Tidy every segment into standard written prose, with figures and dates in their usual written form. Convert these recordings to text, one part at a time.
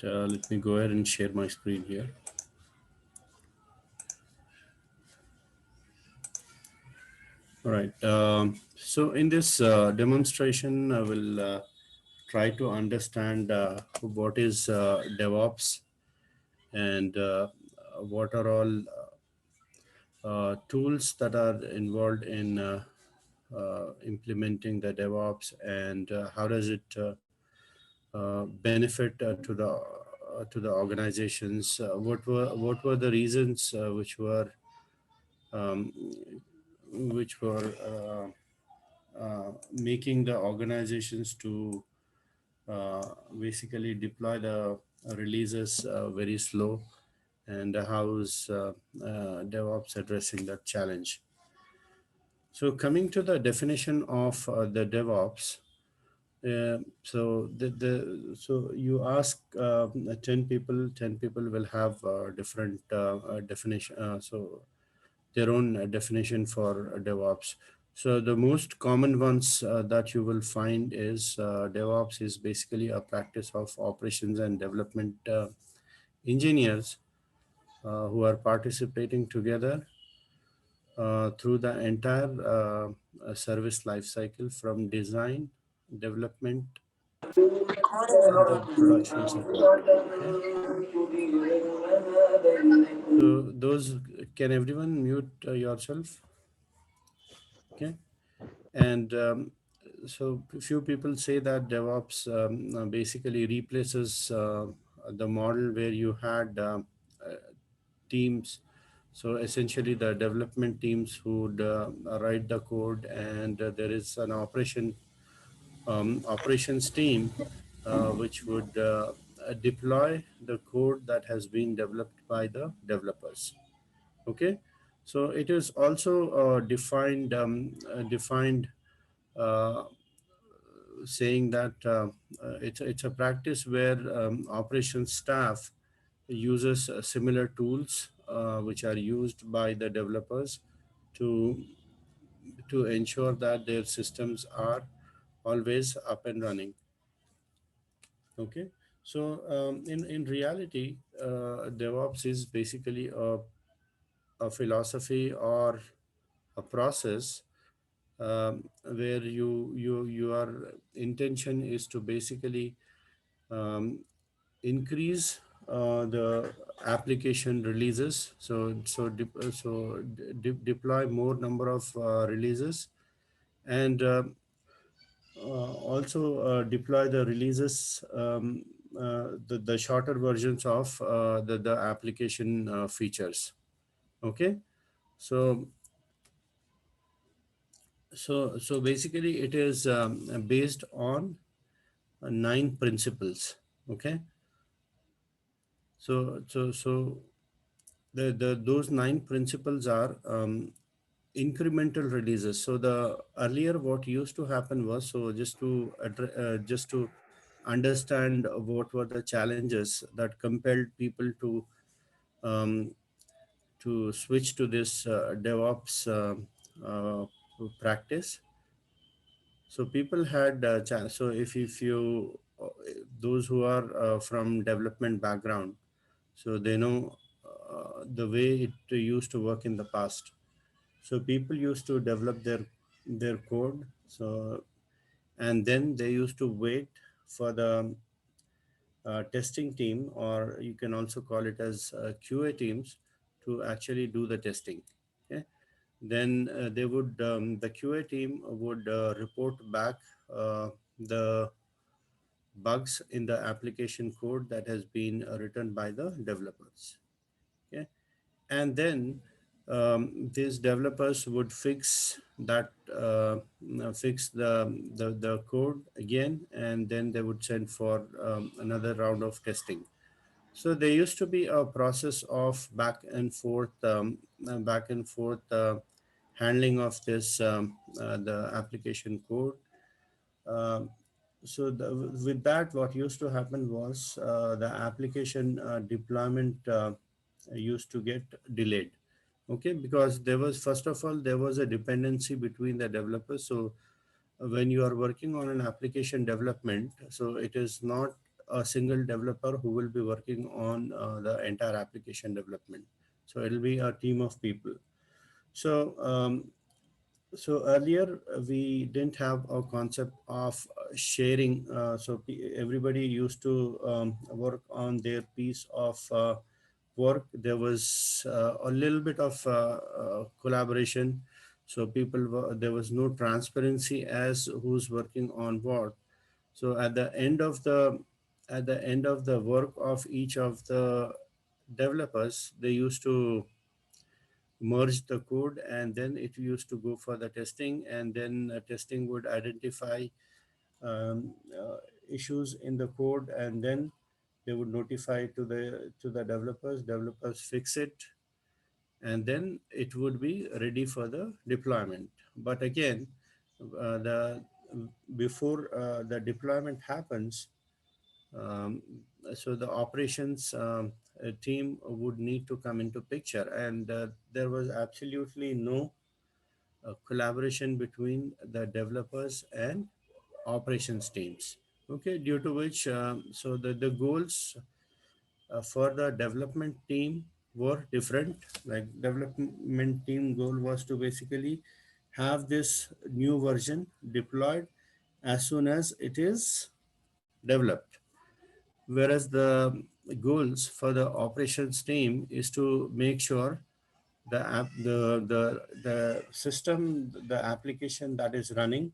Let me go ahead and share my screen here. All right. So in this demonstration, I will try to understand what is DevOps and what are all tools that are involved in implementing the DevOps, and how does it benefit to the organizations. What were the reasons um, which were making the organizations to basically deploy the releases very slow, and how is DevOps addressing that challenge. So coming to the definition of the DevOps, so you ask 10 people, 10 people will have different definition. So their own definition for DevOps. So the most common ones that you will find is DevOps is basically a practice of operations and development engineers who are participating together through the entire service lifecycle from design, development, and the production support. Okay. So those, can everyone mute yourself? Okay. And so few people say that DevOps basically replaces the model where you had uh, teams. So essentially, the development teams would write the code, and there is an operations team which would deploy the code that has been developed by the developers. Okay, so it is also defined uh, saying that it's a practice where operations staff uses similar tools which are used by the developers to ensure that their systems are always up and running. Okay, so in reality, DevOps is basically a philosophy or a process where your intention is to basically um, increase the application releases. Deploy more number of releases, and also deploy the releases, the shorter versions of the application features. Okay, so so basically it is based on nine principles. Okay, so the those nine principles are incremental releases. So the earlier what used to happen was, so just to understand what were the challenges that compelled people um, to switch to this DevOps uh, practice. So people had so if you those who are from development background, so they know the way it used to work in the past. So people used to develop their code. So and then they used to wait for the testing team, or you can also call it as QA teams, to actually do the testing. Okay. Then the QA team would report back the bugs in the application code that has been written by the developers. Okay, and then these developers would fix the code again, and then they would send for another round of testing. So there used to be a process of back and forth handling of this the application code. Um, with that, what used to happen was the application deployment used to get delayed. Okay, because there was, first of all, there was a dependency between the developers. So when you are working on an application development, so it is not a single developer who will be working on the entire application development. So it'll be a team of people. So so earlier we didn't have a concept of sharing. Everybody used to work on their piece of work. There was a little bit of collaboration. So there was no transparency as who's working on what. So at the end of the work of each of the developers, they used to merge the code, and then it used to go for the testing, and then testing would identify um, uh, issues in the code, and then they would notify to the developers fix it, and then it would be ready for the deployment. But again, the before the deployment happens, um, so the operations team would need to come into picture, and there was absolutely no collaboration between the developers and operations teams. Okay, due to which the goals for the development team were different. Like development team goal was to basically have this new version deployed as soon as it is developed, whereas the goals for the operations team is to make sure the system, the application that is running,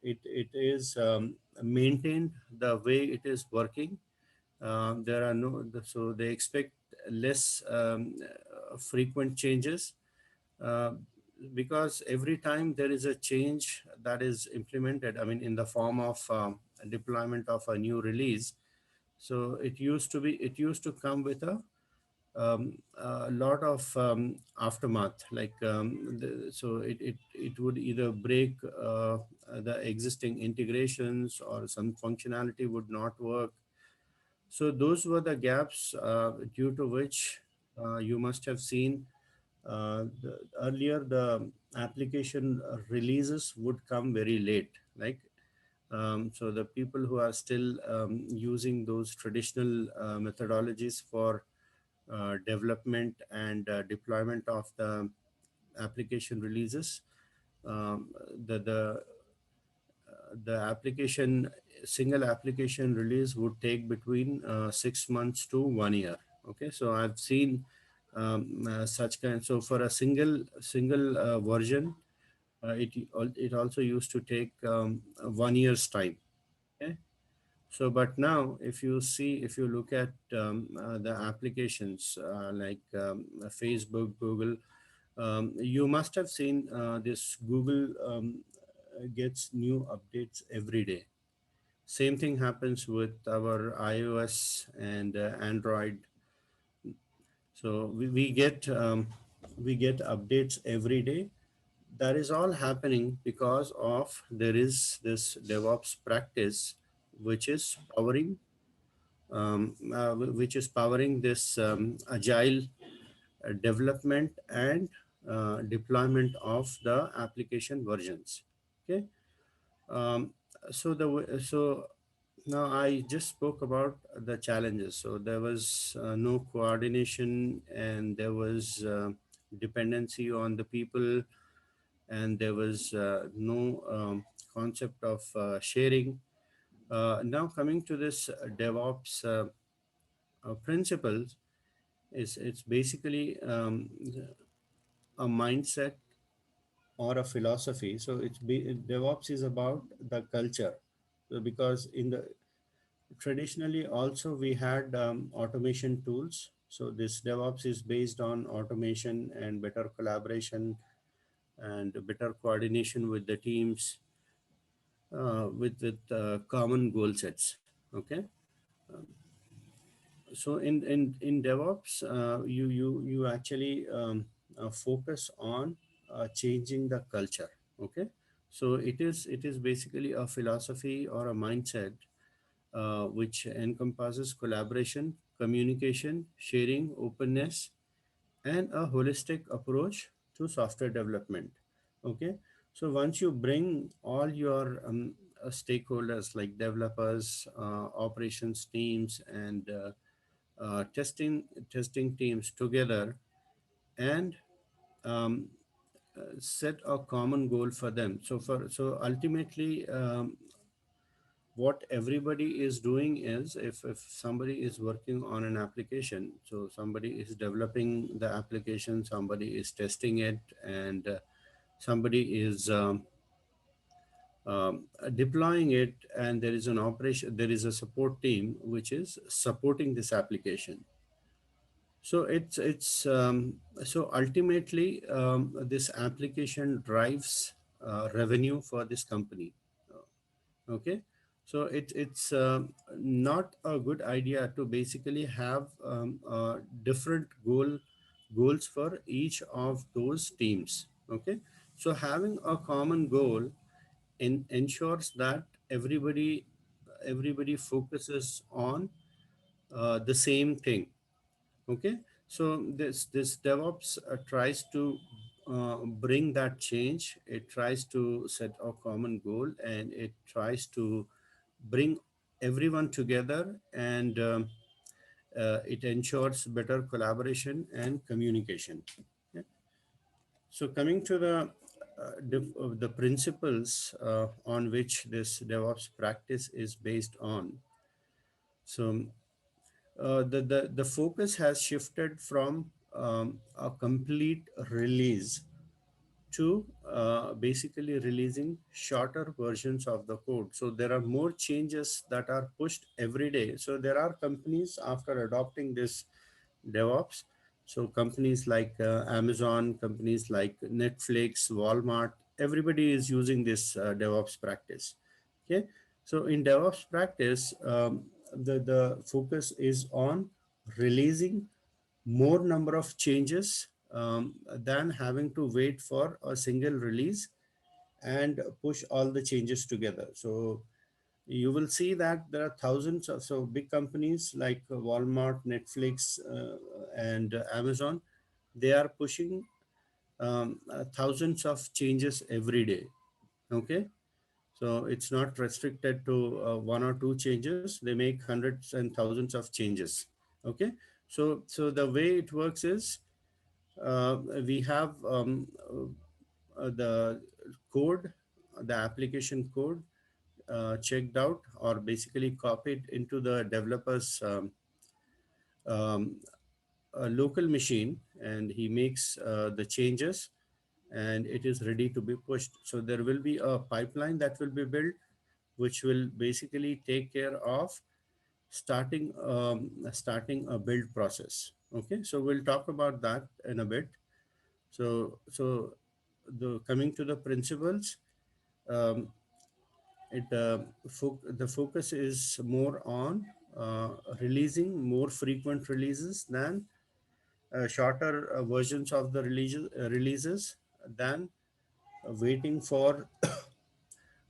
it is maintained the way it is working. There are no So they expect less frequent changes, uh, because every time there is a change that is implemented, I mean in the form of deployment of a new release. So it used to come with a lot of aftermath, like it would either break the existing integrations, or some functionality would not work. So those were the gaps due to which you must have seen earlier the application releases would come very late. Like so the people who are still using those traditional methodologies for development and deployment of the application releases, um, the the the application single application release would take between 6 months to 1 year. Okay, so I've seen such kind. So for a single version, it also used to take 1 year's time. Okay. So, but now, if you look at the applications like Facebook, Google, you must have seen this Google gets new updates every day. Same thing happens with our iOS and Android. So we get updates every day. That is all happening because of there is this DevOps practice, which is powering this agile development and deployment of the application versions. Okay. um, so now I just spoke about the challenges. So there was no coordination, and there was dependency on the people, and there was no concept of sharing. Now coming to this DevOps principles, it's basically a mindset or a philosophy. So DevOps is about the culture. So because in the traditionally also we had automation tools. So this DevOps is based on automation and better collaboration and better coordination with the teams, with common goal sets. Okay. So in DevOps, you actually focus on changing the culture. Okay. So it is basically a philosophy or a mindset which encompasses collaboration, communication, sharing, openness, and a holistic approach to software development. Okay. So once you bring all your stakeholders like developers, operations teams, and testing teams together, and um, set a common goal for them. So ultimately, what everybody is doing is, if somebody is working on an application, so somebody is developing the application, somebody is testing it, and somebody is deploying it, and there is an operation, there is a support team which is supporting this application. So so ultimately, this application drives revenue for this company. Okay, so it's not a good idea to basically have different goals for each of those teams. Okay, so having a common goal ensures that everybody focuses on the same thing. Okay, so this DevOps tries to bring that change. It tries to set a common goal, and it tries to bring everyone together, and it ensures better collaboration and communication. Yeah. So coming to the principles on which this DevOps practice is based on. So the focus has shifted from a complete release to basically releasing shorter versions of the code. So there are more changes that are pushed every day. So there are companies after adopting this DevOps. So companies like Amazon, companies like Netflix, Walmart, everybody is using this DevOps practice. Okay. So in DevOps practice, the focus is on releasing more number of changes than having to wait for a single release and push all the changes together. So you will see that there are thousands of so big companies like Walmart, Netflix, and Amazon. They are pushing thousands of changes every day. Okay, so it's not restricted to one or two changes. They make hundreds and thousands of changes. Okay, so the way it works is we have the code, the application code checked out or basically copied into the developer's um, local machine, and he makes the changes, and it is ready to be pushed. So there will be a pipeline that will be built, which will basically take care of starting a build process. Okay, so we'll talk about that in a bit. So the coming to the principles, um, the focus is more on releasing more frequent releases than shorter versions of the releases than waiting for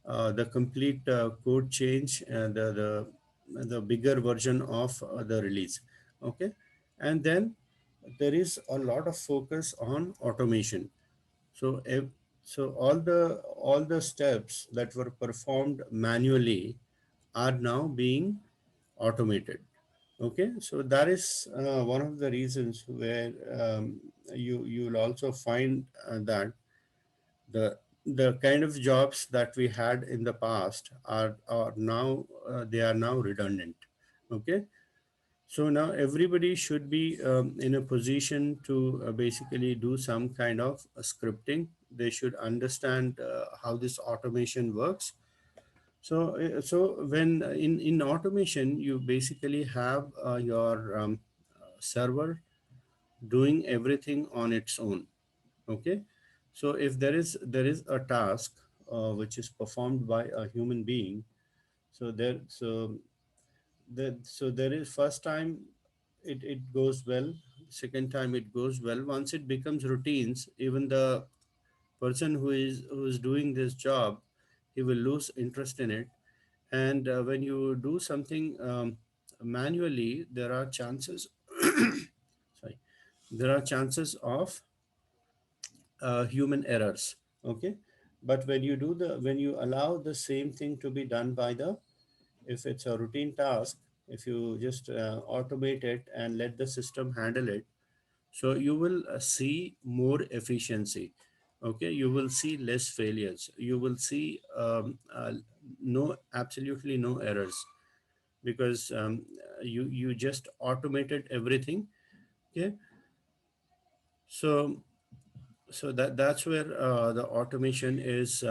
the complete code change, the bigger version of the release. Okay, and then there is a lot of focus on automation. So so all the steps that were performed manually are now being automated. Okay, so that is one of the reasons where you'll also find that the kind of jobs that we had in the past are now they are now redundant. Okay, so now everybody should be in a position to basically do some kind of scripting. They should understand how this automation works. So when in automation, you basically have your server doing everything on its own. Okay, so if there is a task which is performed by a human being, so there is first time it goes well, second time it goes well. Once it becomes routines, even the person who is doing this job, he will lose interest in it. And when you do something manually, there are chances sorry, there are chances of human errors. Okay, But when you allow the same thing to be done by the, if it's a routine task, if you just automate it and let the system handle it, so you will see more efficiency. Okay, you will see less failures, you will see no, absolutely no errors, because you just automated everything. Okay, so that's where the automation is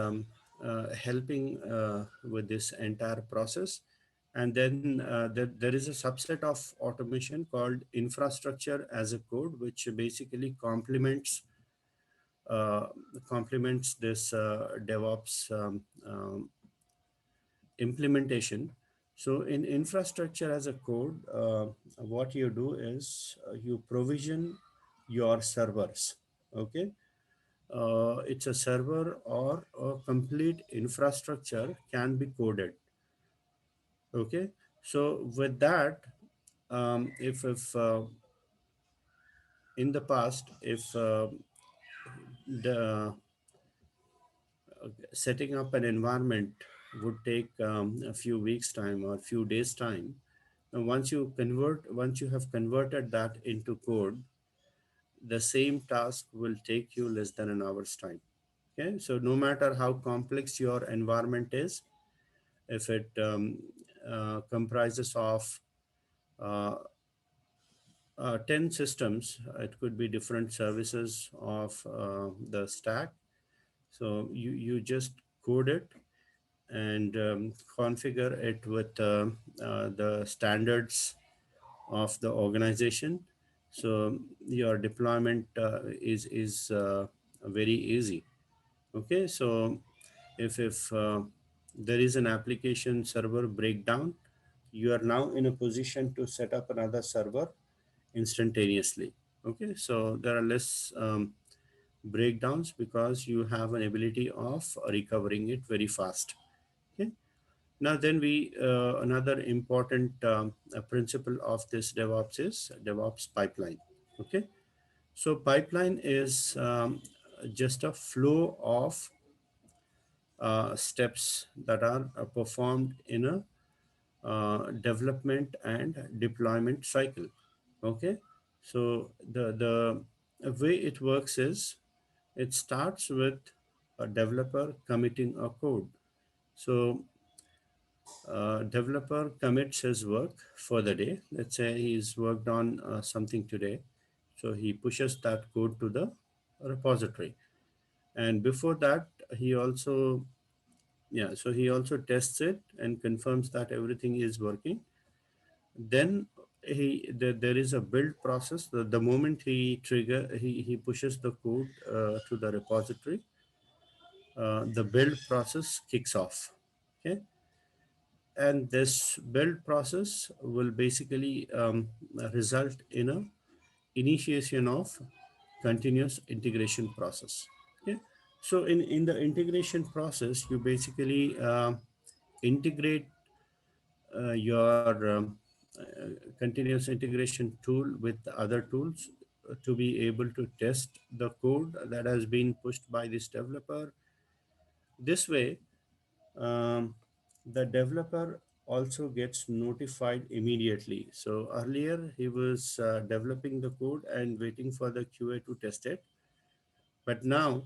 helping with this entire process. And then there is a subset of automation called infrastructure as a code, which basically uh, complements this DevOps implementation. So in infrastructure as a code, what you do is you provision your servers. Okay, it's a server or a complete infrastructure can be coded. Okay, so with that, if in the past, if the setting up an environment would take a few weeks time or few days time, and once you have converted that into code, the same task will take you less than an hour's time. Okay, so no matter how complex your environment is, if it comprises of uh, 10 systems, it could be different services of the stack. So you just code it and configure it with the standards of the organization. So your deployment is very easy. Okay, so if there is an application server breakdown, you are now in a position to set up another server instantaneously. Okay, so there are less breakdowns because you have an ability of recovering it very fast. Okay, now then we another important principle of this DevOps is DevOps pipeline. Okay, so pipeline is just a flow of steps that are performed in a development and deployment cycle. Okay, so the way it works is it starts with a developer committing a code. So developer commits his work for the day. Let's say he's worked on something today, so he pushes that code to the repository. And before that, he also, yeah, so he also tests it and confirms that everything is working. Then there is a build process. The moment he pushes the code to the repository, the build process kicks off. Okay, and this build process will basically result in a initiation of continuous integration process. Okay, so in the integration process, you basically integrate your continuous integration tool with other tools to be able to test the code that has been pushed by this developer. This way, um, the developer also gets notified immediately. So earlier he was developing the code and waiting for the QA to test it. But now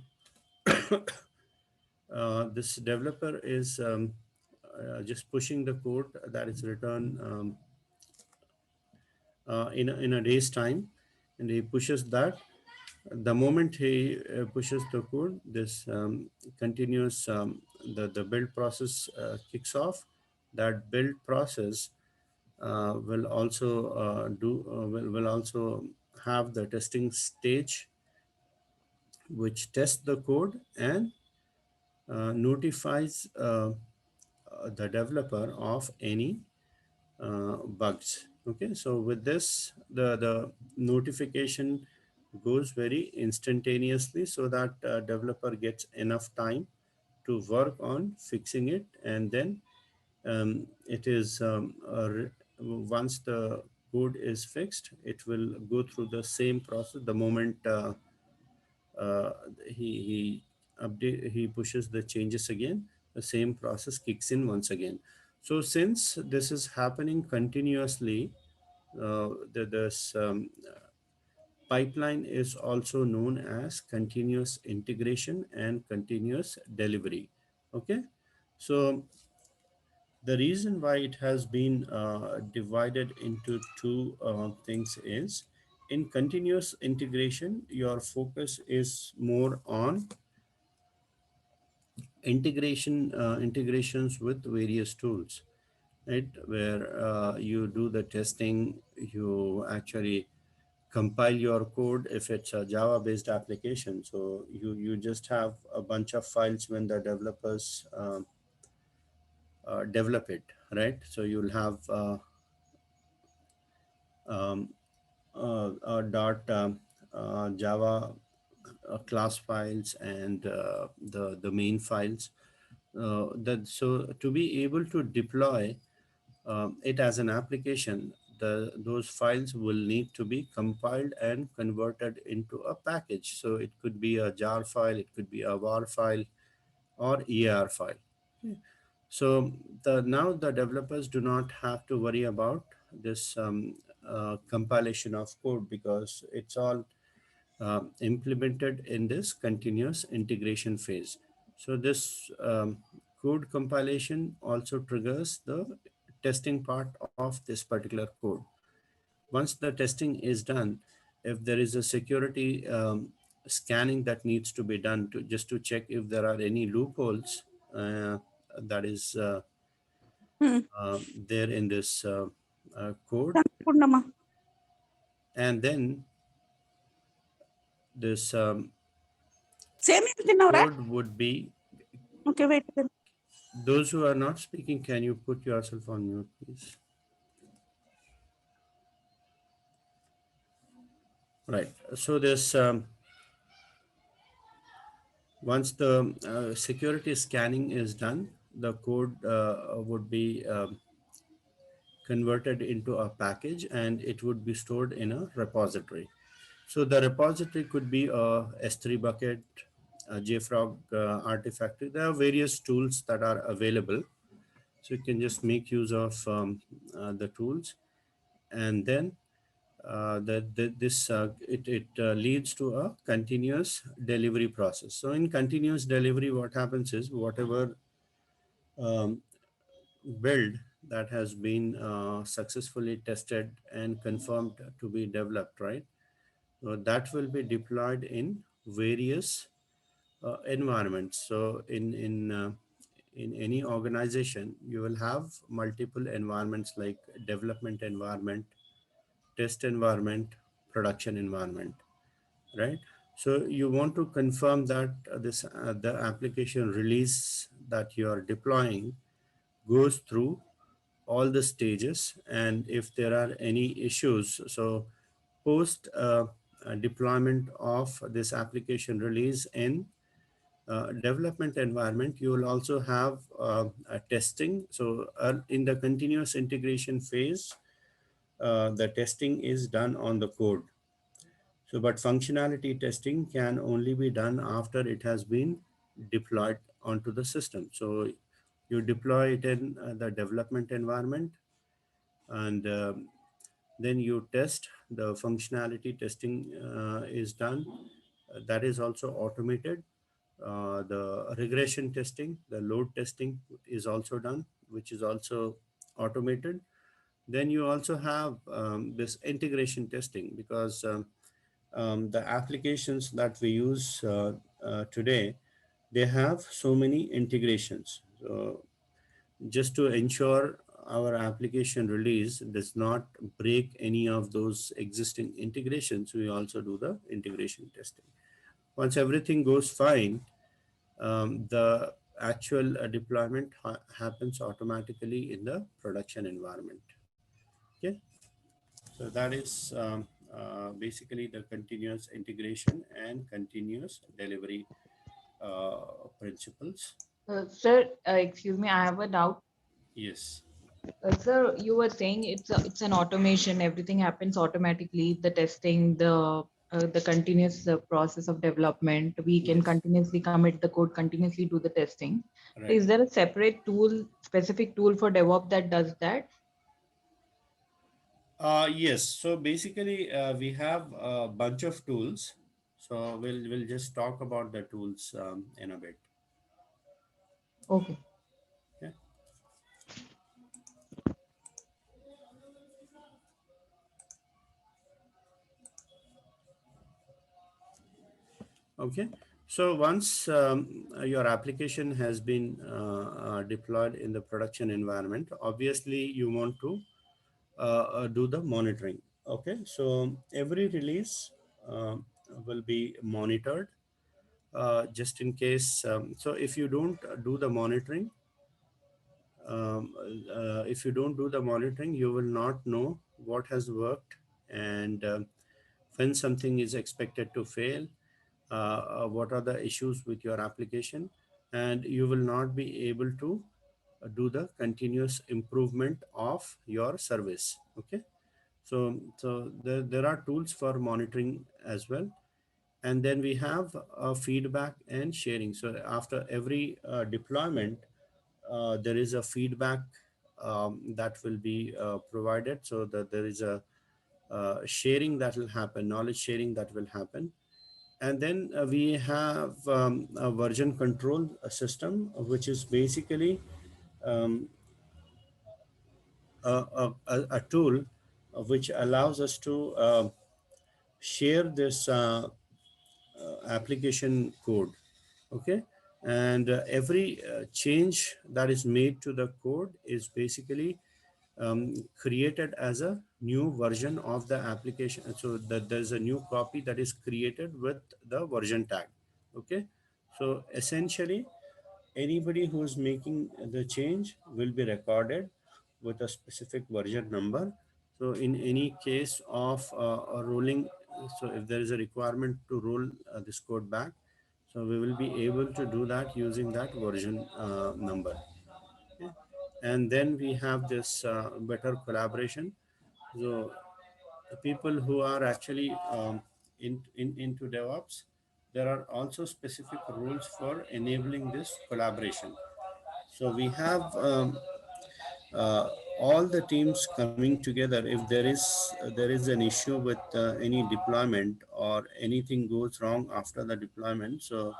this developer is just pushing the code that is written in a day's time, and he pushes that. The moment he pushes the code, this continuous the build process kicks off. That build process will also will also have the testing stage, which tests the code and notifies the developer of any bugs. Okay, so with this, the notification goes very instantaneously, so that developer gets enough time to work on fixing it. And then it is once the code is fixed, it will go through the same process. The moment uh, he update, he pushes the changes again, the same process kicks in once again. So since this is happening continuously, this pipeline is also known as continuous integration and continuous delivery. Okay, so the reason why it has been divided into two things is, in continuous integration, your focus is more on integrations with various tools, right? Where you do the testing, you actually compile your code if it's a Java based application. So you just have a bunch of files when the developers develop it, right? So you'll have um, dot Java class files and the main files. That so to be able to deploy it as an application, those files will need to be compiled and converted into a package. So it could be a jar file, it could be a var file, or EAR file. Okay. So now the developers do not have to worry about this compilation of code, because it's all implemented in this continuous integration phase. So this code compilation also triggers the testing part of this particular code. Once the testing is done, if there is a security scanning that needs to be done to just to check if there are any loopholes that is there in this code, అనుకున్నామా and then this same ఏం తిన్నావురా code would be. Okay wait Those who are not speaking, can you put yourself on mute, please? Right. So this once the security scanning is done, the code would be converted into a package, and it would be stored in a repository. So the repository could be a S3 bucket, a JFrog artifact. There are various tools that are available. So you can just make use of the tools, and then this it leads to a continuous delivery process. So in continuous delivery, what happens is, whatever um, build that has been successfully tested and confirmed to be developed, right? So that will be deployed in various environments. So in any organization, you will have multiple environments, like development environment, test environment, production environment, right? So you want to confirm that this the application release that you are deploying goes through all the stages, and if there are any issues, so post deployment of this application release in development environment, you will also have a testing. So in the continuous integration phase, the testing is done on the code. So, but functionality testing can only be done after it has been deployed onto the system. So you deploy it in the development environment, and then you test. The functionality testing is done. That is also automated. The regression testing, the load testing is also done, which is also automated. Then you also have this integration testing, because the applications that we use today, they have so many integrations. So just to ensure our application release does not break any of those existing integrations, we also do the integration testing. Once everything goes fine, the actual deployment happens automatically in the production environment. Okay, so that is basically the continuous integration and continuous delivery principles. Sir, excuse me, I have a doubt. Yes. Sir, you were saying it's an automation. Everything happens automatically. The testing, the the continuous process of development. We can Yes, continuously commit the code, continuously do the testing. So right. is there a separate tool, specific tool for DevOps that does that? Yes. So basically, we have a bunch of tools. So we'll just talk about the tools in a bit. Okay. Yeah. Okay. So once your application has been deployed in the production environment, obviously you want to do the monitoring. Okay. So every release uh, will be monitored just in case. So um, if you don't do the monitoring, you will not know what has worked and when something is expected to fail, what are the issues with your application, and you will not be able to do the continuous improvement of your service. Okay. So there are tools for monitoring as well, and then we have feedback and sharing. So after every deployment, there is a feedback that will be provided, so that there is a sharing that will happen, knowledge sharing that will happen. And then we have a version control system, which is basically um, a tool which allows us to share this application code. Okay. And every change that is made to the code is basically created as a new version of the application, so that there's a new copy that is created with the version tag. Okay. So essentially, anybody who is making the change will be recorded with a specific version number. So in any case of a rolling, so if there is a requirement to roll this code back, so we will be able to do that using that version number. Okay. And then we have this better collaboration. So the people who are actually into DevOps, there are also specific rules for enabling this collaboration. So we have uh, all the teams coming together. If there is an issue with any deployment or anything goes wrong after the deployment, so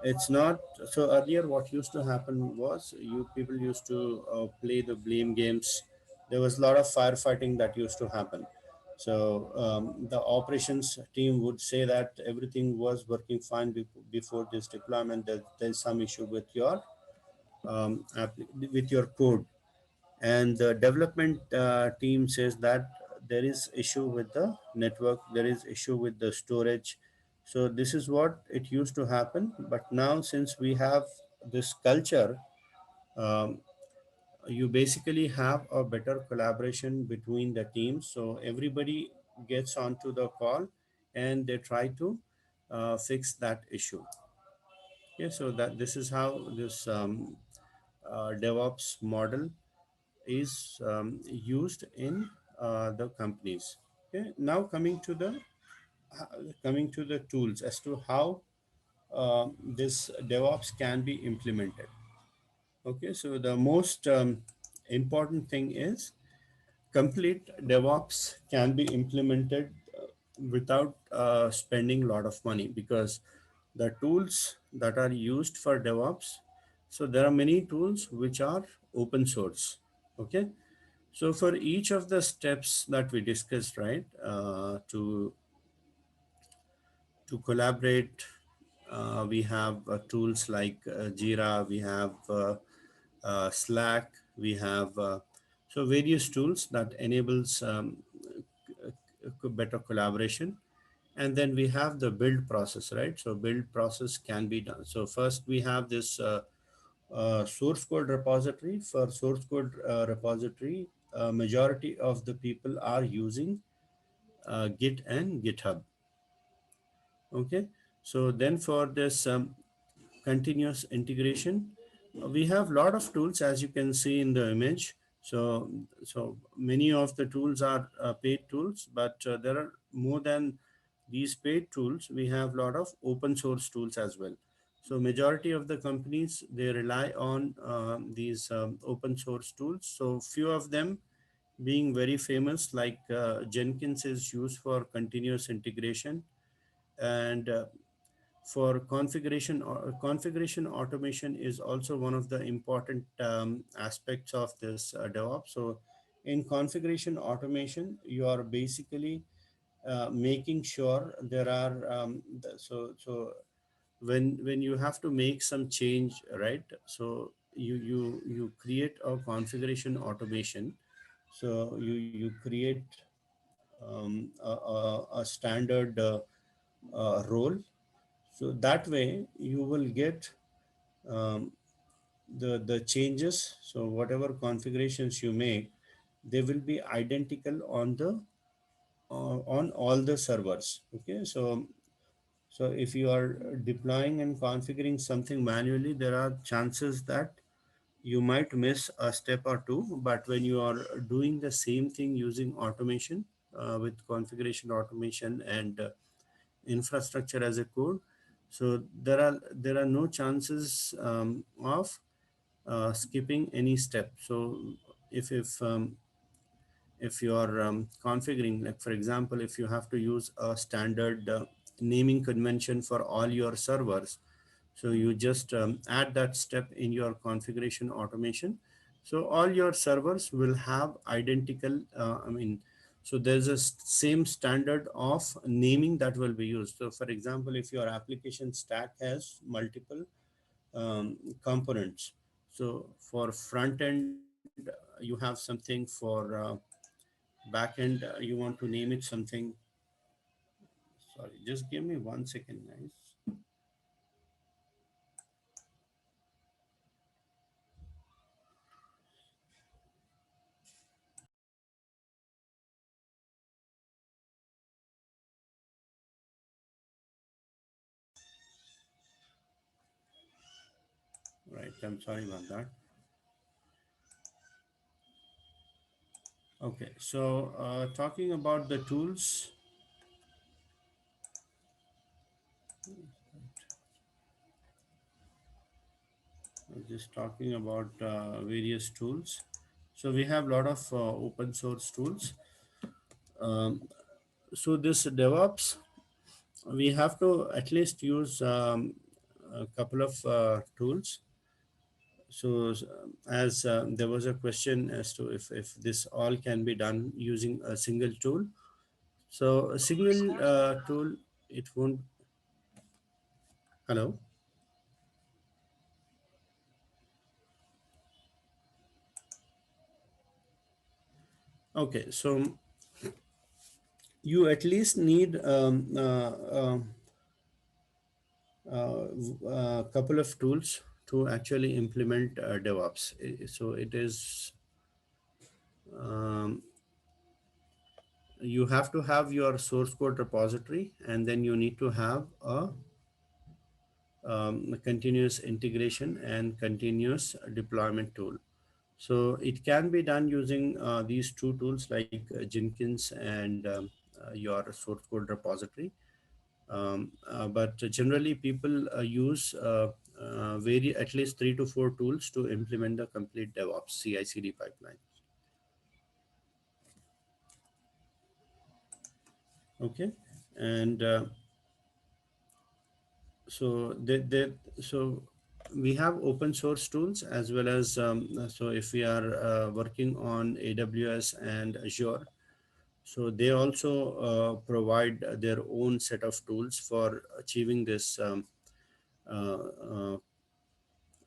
it's not. So earlier what used to happen was, you people used to play the blame games. There was a lot of firefighting that used to happen. So the operations team would say that everything was working fine before this deployment. There's some issue with your with your code, and the development team says that there is issue with the network, there is issue with the storage. So this is what it used to happen. But now, since we have this culture, um, you basically have a better collaboration between the teams, so everybody gets onto the call and they try to fix that issue. Yeah, so that this is how this DevOps model is used in the companies. Okay. Now coming to the tools as to how this DevOps can be implemented. Okay, so the most important thing is complete DevOps can be implemented without spending a lot of money, because the tools that are used for DevOps, so there are many tools which are open source. Okay. So for each of the steps that we discussed, right, to collaborate, we have tools like Jira, we have Slack, we have so various tools that enables better collaboration. And then we have the build process, right? So build process can be done. So first we have this source code repository. For source code repository, majority of the people are using Git and GitHub. Okay. So then for this continuous integration, we have a lot of tools, as you can see in the image. So many of the tools are paid tools, but there are more than these paid tools, we have a lot of open source tools as well. So majority of the companies, they rely on these open source tools. So few of them being very famous, like Jenkins is used for continuous integration, and for configuration automation is also one of the important aspects of this DevOps. So in configuration automation, you are basically making sure there are so when you have to make some change, right? So you create a configuration automation. So you create a standard role. So that way you will get um, the changes. So whatever configurations you make, they will be identical on all the servers. Okay, so if you are deploying and configuring something manually, there are chances that you might miss a step or two. But when you are doing the same thing using automation, with configuration automation and infrastructure as a code, so there are no chances of skipping any step. So if if you are configuring, like for example, if you have to use a standard naming convention for all your servers, so you just add that step in your configuration automation. So all your servers will have identical, so there's a same standard of naming that will be used. So for example, if your application stack has multiple components, so for front end, you have something, for back end, you want to name it something. Sorry, just give me 1 second, guys. Right, I'm sorry about that. Okay, so talking about the tools, just talking about various tools. So we have a lot of open source tools. Um, so this DevOps, we have to at least use a couple of tools. So as there was a question as to if this all can be done using a single tool. So a single tool, it won't. Hello. Okay, so you at least need a couple of tools to actually implement DevOps. So it is, um, you have to have your source code repository, and then you need to have a continuous integration and continuous deployment tool. So it can be done using these two tools, like Jenkins and your source code repository. But generally, people use at least 3 to 4 tools to implement the complete DevOps CI/CD pipeline. Okay, and so so we have open source tools as well as so if we are working on AWS and Azure, so they also provide their own set of tools for achieving this uh, uh,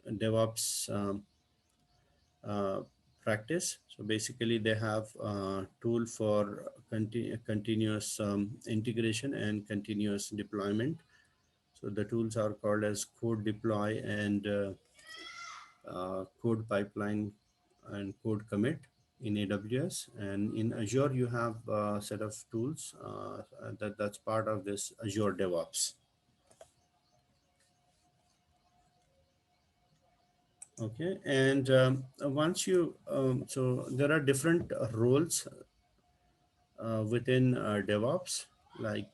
DevOps uh, practice. So basically, they have a tool for continuous integration and continuous deployment. So the tools are called as Code Deploy and Code Pipeline and Code Commit in AWS. And in Azure, you have a set of tools that's part of this Azure DevOps. Okay, and once you so there are different roles within DevOps, like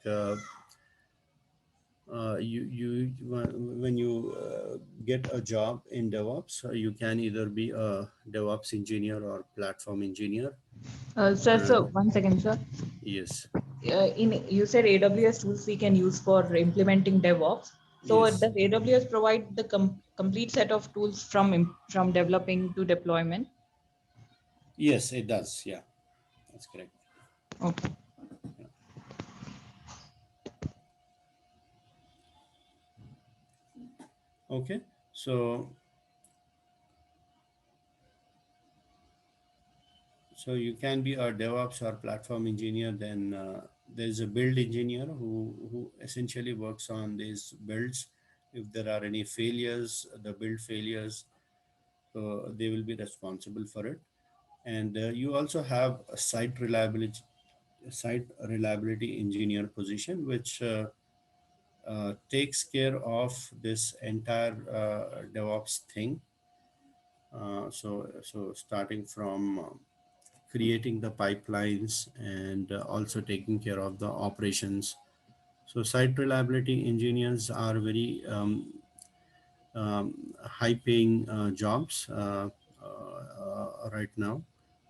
When you get a job in DevOps, you can either be a DevOps engineer or platform engineer. Sir, And so 1 second, sir. yes, In you said AWS tools we can use for implementing DevOps. So yes, does AWS provide the complete set of tools from developing to deployment? yes, it does. Yeah, that's correct. Okay. Yeah. Okay, so you can be a DevOps or platform engineer. Then there's a build engineer who essentially works on these builds. If there are any failures, the build failures, so they will be responsible for it. And you also have a site reliability engineer position, which takes care of this entire DevOps thing. So starting from creating the pipelines and also taking care of the operations. So site reliability engineers are very high-paying jobs right now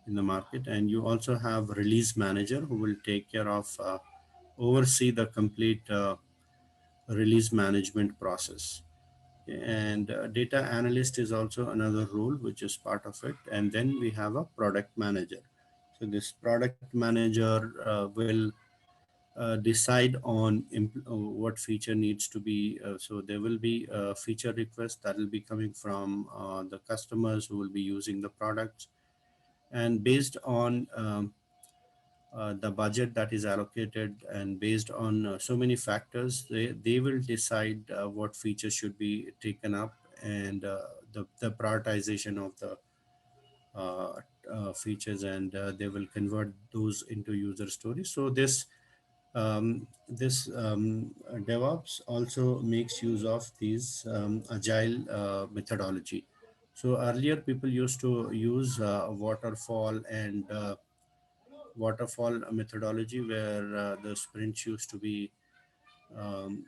in the market. And you also have release manager who will take care of oversee the complete release management process. And data analyst is also another role which is part of it. And then we have a product manager. So this product manager will decide on what feature needs to be. So there will be a feature request that will be coming from the customers who will be using the products. And based on the budget that is allocated and based on so many factors, they will decide what features should be taken up, and the prioritization of the uh, features, and they will convert those into user stories. So this DevOps also makes use of these agile methodology. So earlier people used to use waterfall methodology, where the sprints used to be um,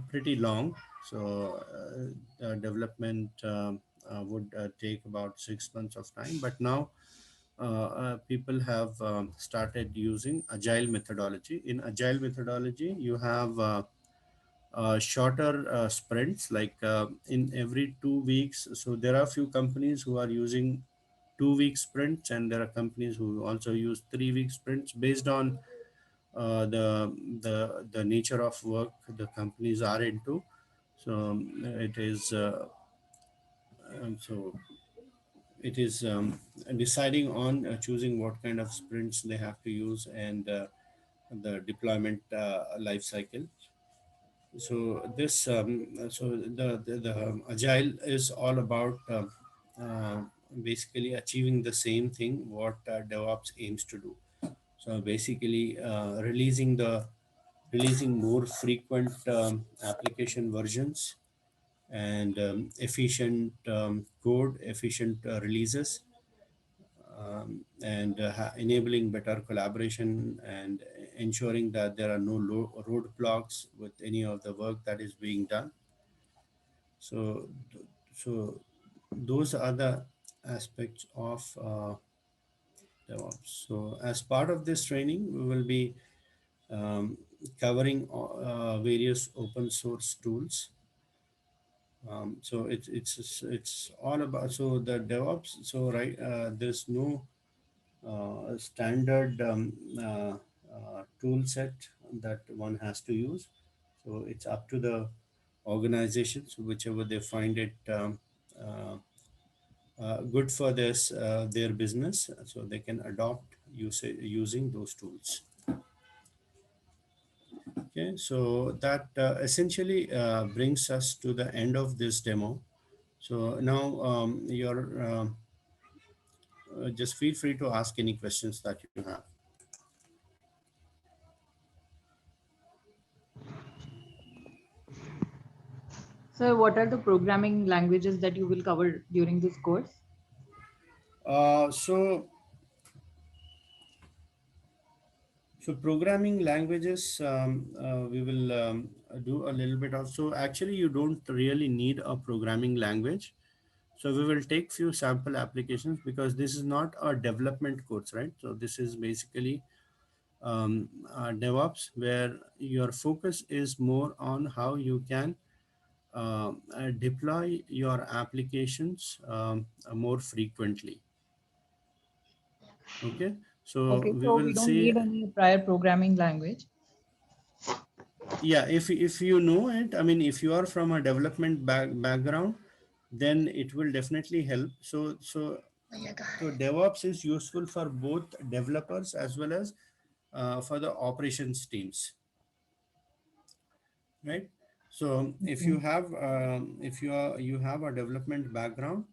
pretty long. So development would take about 6 months of time. But now people have started using agile methodology. In agile methodology, you have shorter sprints, like in every 2 weeks. So there are few companies who are using 2 week sprints, and there are companies who also use 3 week sprints based on the nature of work the companies are into. So it is so it is deciding on choosing what kind of sprints they have to use, and the deployment life cycle. So the agile is all about basically achieving the same thing what DevOps aims to do. So basically releasing more frequent application versions, and efficient code, efficient releases, and enabling better collaboration, and ensuring that there are no roadblocks with any of the work that is being done. So, so those are the aspects of DevOps. So, as part of this training, we will be um, covering various open source tools. So it's all about, so the DevOps. So right, there's no standard tool set that one has to use. So it's up to the organizations, whichever they find it uh, good for their business, so they can adopt using those tools. Okay, so that essentially brings us to the end of this demo. So now just feel free to ask any questions that you have. So what are the programming languages that you will cover during this course? So So programming languages, we will do a little bit of. So actually, you don't really need a programming language. So we will take few sample applications because this is not a development course, right? So this is basically DevOps, where your focus is more on how you can deploy your applications more frequently. Okay, so Okay, we so we will don't say, need any prior programming language. yeah, if you know it, I mean, if you are from a development background, then it will definitely help. So DevOps is useful for both developers as well as for the operations teams, right? So if Okay. you have if you have a development background,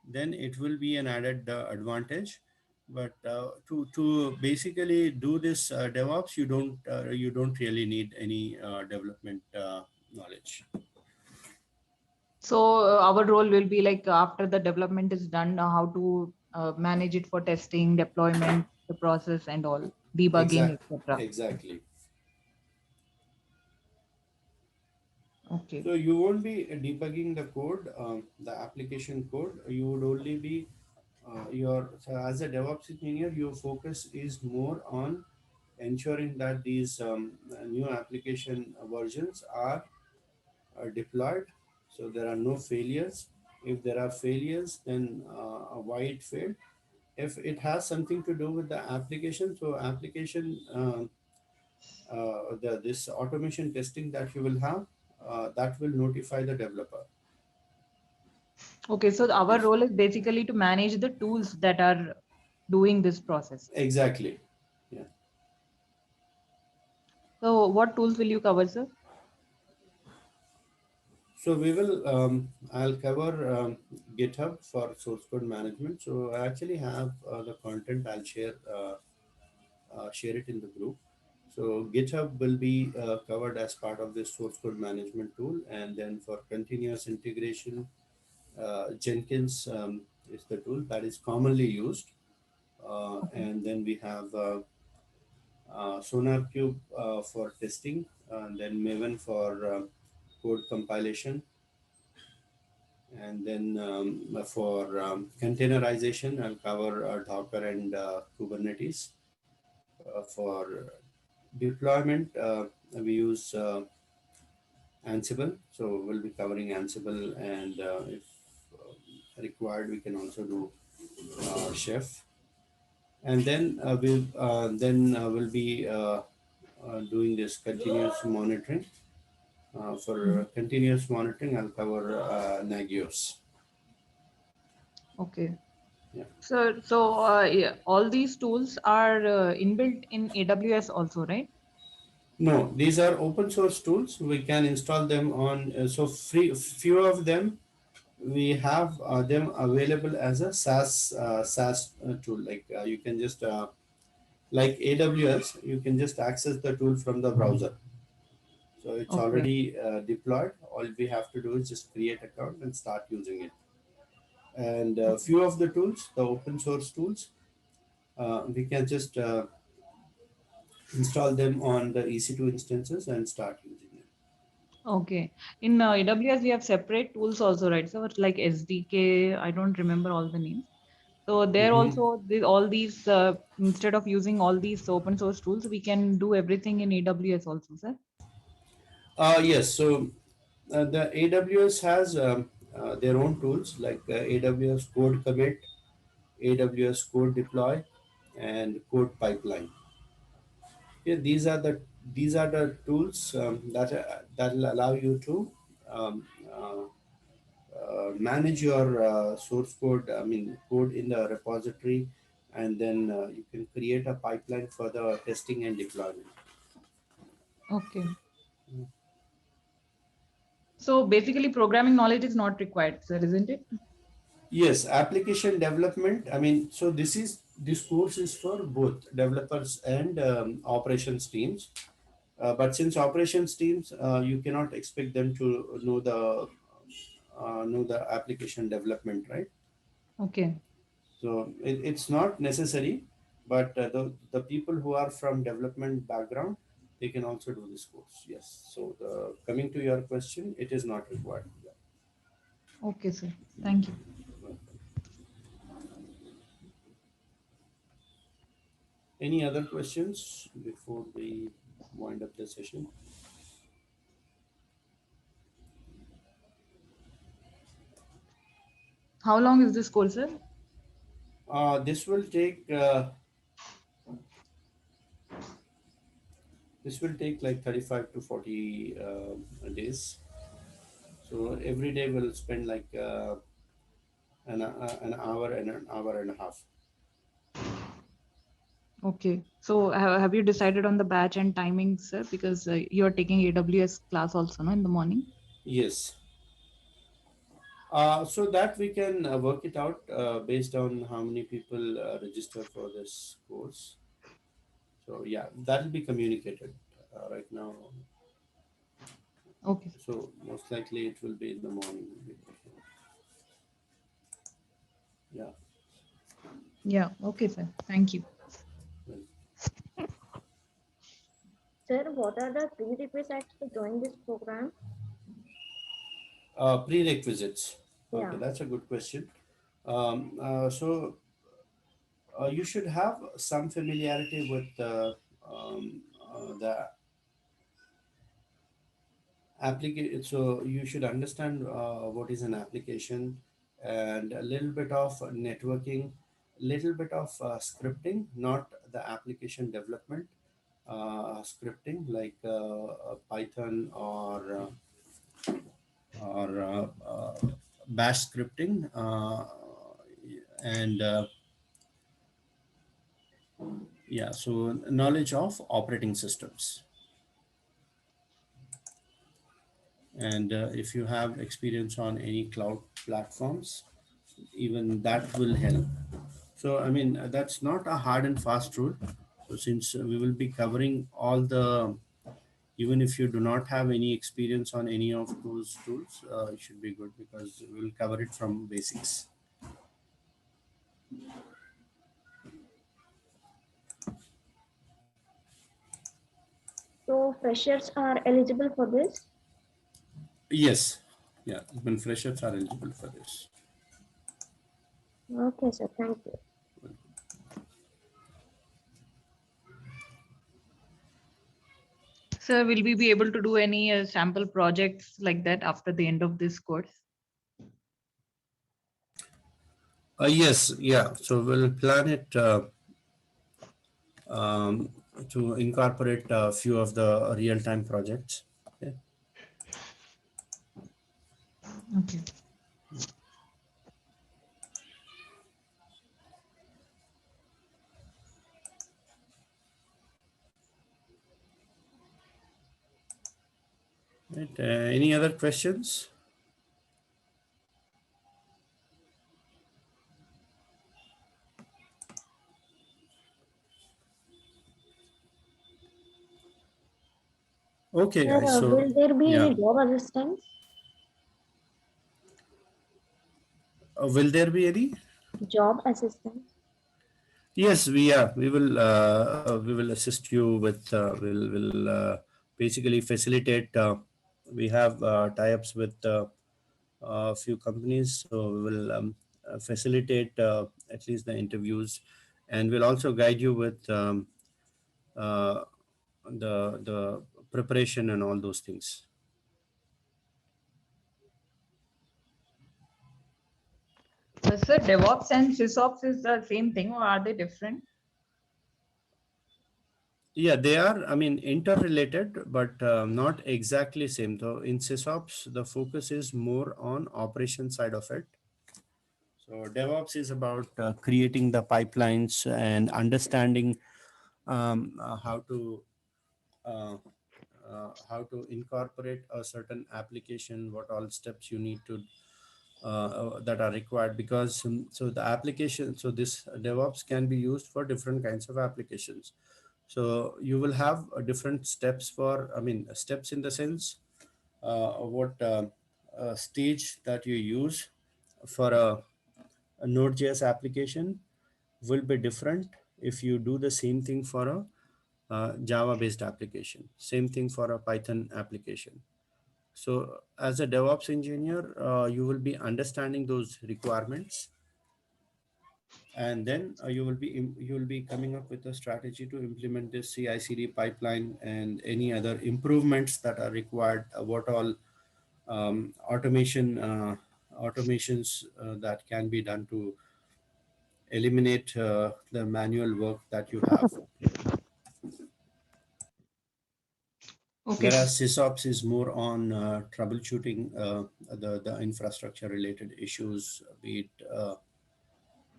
then it will be an added advantage. But to basically do this DevOps, you don't really need any development knowledge. So our role will be like after the development is done, how to manage it for testing, deployment, the process and all, debugging, etc. Exactly. Okay. So you won't be debugging the code, the application code. You would only be so as a DevOps engineer, your focus is more on ensuring that these new application versions are deployed. So there are no failures. If there are failures, then why it failed. If it has something to do with the application, so application this automation testing that you will have, that will notify the developer. Okay, so our If role is basically to manage the tools that are doing this process. exactly, yeah. So what tools will you cover, sir? So we will. I'll cover GitHub for source code management. So I actually have the content. I'll share it in the group. So GitHub will be covered as part of this source code management tool, and then for continuous integration, Jenkins is the tool that is commonly used. Okay. And then we have SonarQube for testing, and then Maven for code compilation, and then for containerization, I'll cover Docker and Kubernetes. For deployment, we use Ansible, so we'll be covering Ansible, and if required, we can also do Chef. And then we'll be doing this continuous monitoring. For Mhm. continuous monitoring, I'll cover Nagios. Okay. Yeah. So yeah, all these tools are inbuilt in AWS also, right? No, these are open source tools. We can install them on so free. Few of them we have them available as a SaaS tool. Like you can just like AWS, you can just access the tool from the browser. So it's Okay. already deployed. All we have to do is just create account and start using it. And Okay. few of the tools, the open source tools, we can just install them on the EC2 instances and start using them. Okay. In AWS, we have separate tools also, right? So it's like SDK. I don't remember all the names. So there Mhm. also, all these instead of using all these open source tools, we can do everything in AWS also, sir. Yes, so the AWS has their own tools like AWS Code Commit, AWS Code Deploy, and Code Pipeline. Yeah, these are the tools that will allow you to um, manage your source code. I mean, code in the repository, and then you can create a pipeline for the testing and deployment. Okay. So basically, programming knowledge is not required, sir, isn't it? Yes, application development. I mean, so this course is for both developers and operations teams. But since operations teams, you cannot expect them to know the application development, right? Okay. So it's not necessary, But the people who are from development background, they can also do this course. Yes. So coming to your question, it is not required. Yeah. Okay, sir. Thank you. Any other questions before we wind up the session? How long is this course, sir? This will take like 35 to 40 days. So every day we'll spend like an hour and an hour and a half. Okay. So have you decided on the batch and timing, sir? Because you're taking AWS class also, no, in the morning. Yes. So that we can work it out based on how many people register for this course. So yeah, that will be communicated right now. Okay. So most likely it will be in the morning. Yeah. Yeah. Okay, sir. Thank you. Well, Sir, what are the prerequisites to join this program? prerequisites. Okay, Yeah. that's a good question. So you should have some familiarity with the application. So you should understand what is an application, and a little bit of networking, little bit of scripting, not the application development, scripting like Python or bash scripting, and yeah, so knowledge of operating systems. And if you have experience on any cloud platforms, even that will help. So I mean, that's not a hard and fast rule. So since we will be covering all the, even if you do not have any experience on any of those tools, it should be good because we'll cover it from basics. So freshers are eligible for this? Yes. Yeah, even freshers are eligible for this. Okay, sir. Thank you. Sir, will we be able to do any sample projects like that after the end of this course? Yes, yeah. So we'll plan it um, to incorporate a few of the real-time projects. Okay. Okay. Right. Any other questions? Okay, Sir, guys. So will there be yeah, any job assistance? will there be any? Job assistance? Yes, we will assist you with will basically facilitate. We have tie-ups with a few companies, so we will facilitate at least the interviews, and we'll also guide you with uh, the preparation and all those things. Sir, DevOps and SysOps is the same thing or are they different? Yeah, they are, I mean, interrelated, but not exactly same. So in sysops, the focus is more on operation side of it. So DevOps is about creating the pipelines and understanding how to uh, incorporate a certain application, what all steps you need to that are required. Because so the application, so this DevOps can be used for different kinds of applications. So you will have different steps for, I mean, steps in the sense what stage that you use for a Node.js application will be different if you do the same thing for a Java based application, same thing for a Python application. So as a DevOps engineer, you will be understanding those requirements, and then you will be coming up with a strategy to implement this CI/CD pipeline and any other improvements that are required. What all automations that can be done to eliminate the manual work that you have. Okay, sir. Whereas SysOps is more on troubleshooting the infrastructure related issues, be it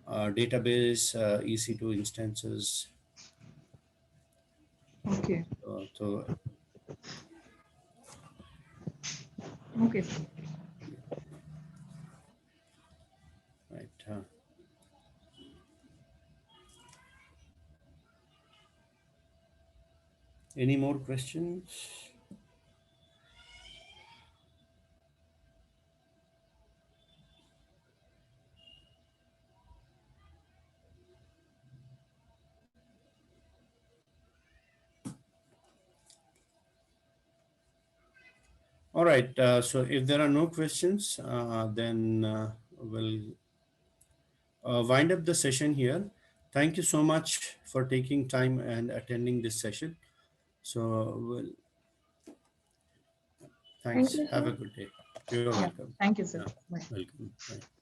database, EC2 instances. Okay. So Okay, sir. right. Any more questions? All right. So if there are no questions, then we'll wind up the session here. Thank you so much for taking time and attending this session. So, Thank thanks. you, Have a sir. good day. You're Yeah. welcome. Thank you, sir. Yeah, Bye. welcome. Bye.